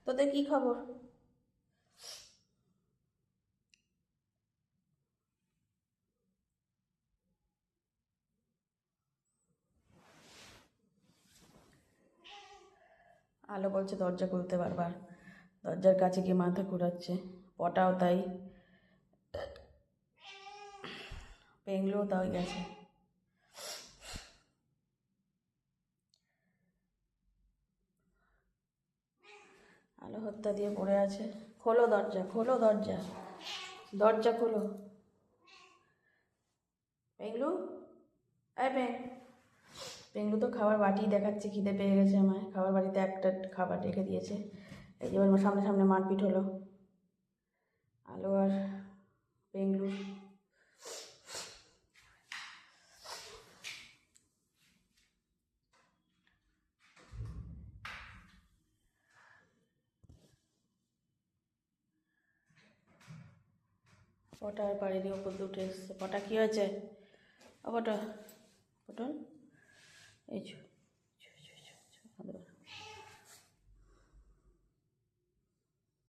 তোদের কি খবর? আলো বলছে দরজা খুলতে বারবার, দরজার কাছে গিয়ে মাথা ঘুরাচ্ছে। পটাও তাই, পেংলুও তাই গেছে। আলো হত্যা দিয়ে পড়ে আছে। খোলো দরজা, খোলো দরজা, দরজা খোলো। পেংলু, এই পেংলু তো খাবার বাটি দেখাচ্ছে, খিদে পেয়ে গেছে আমায়। খাবার বাড়িতে একটা খাবার রেখে দিয়েছে। এই যে ওর সামনে সামনে মারপিট হলো আলো আর পেংলু। পটা আর বাড়ির ওপর উঠে এসছে। পটা কি হয়েছে? ও পটা, পটল এই